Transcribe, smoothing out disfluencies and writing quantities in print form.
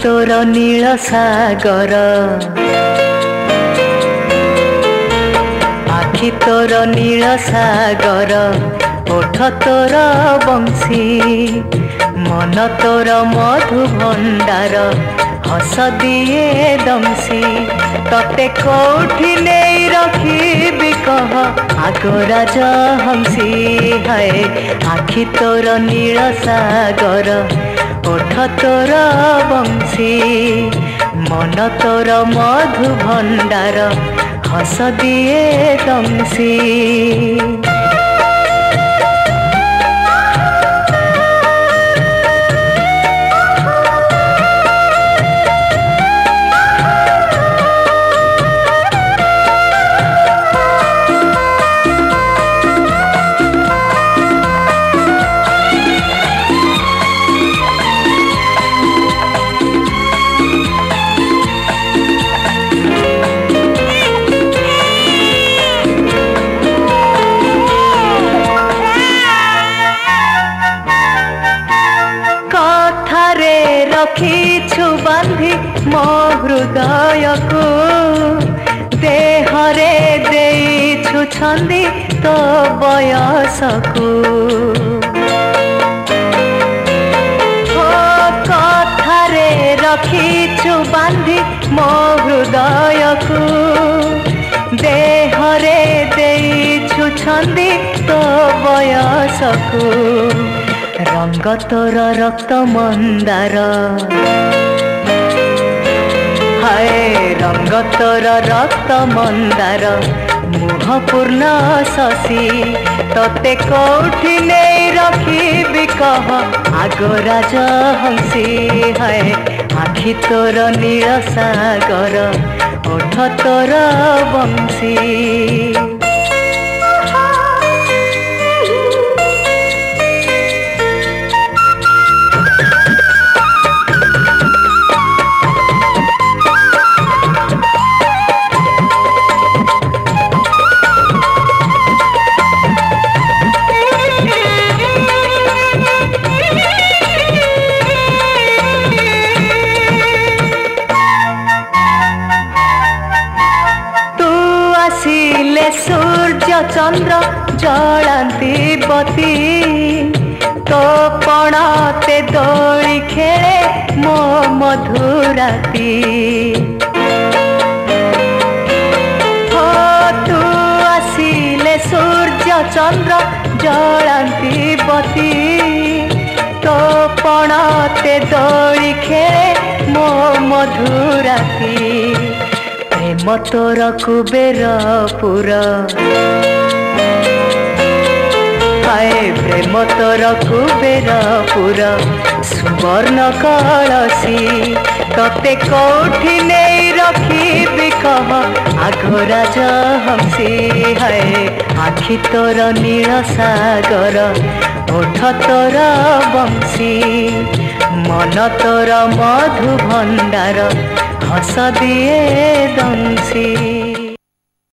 तोर नील सागर आखि तोर नील सागर ओठ तोर बंशी मन तोर मधु भंडार हस दिए दमसी तते कौठी नहीं रखी कह आगराज हंसी है आखि तोर नील सागर ओठ तोर बंशी मन तोर मधु भंडार हस दिए दमसी रखीछु बांधी मो हृदय को देहरे देइछु छंदी तो बयस को कथारे रखीछु बांधी मो हृदय को देहरे देइछु छंदी तो बयस को रंग तोर रक्त मंदार हाय रंग तोर रक्त मंदार मुह पूर्ण शशि तते कौठी नहीं रखी कह आगराज हंसी है आखि तोर नील सागर ओठ तोर बंशी सूर्य चंद्र जलांती बती तो पणाते दोली खेले मो मधुराती हो तू आसिले सूर्य चंद्र जलांती बती तो पणाते दोली खेले मो मधुराती प्रेम तोर कुबेर पुरा हाय प्रेम तोर कुबेर पुरा सुवर्ण कलसी तते कौठी नहीं रखी कह आगराज हंसी है आखि तोर नील सागर ओठ तोर बंशी मन तोर मधु भंडार हस दिए दंशी।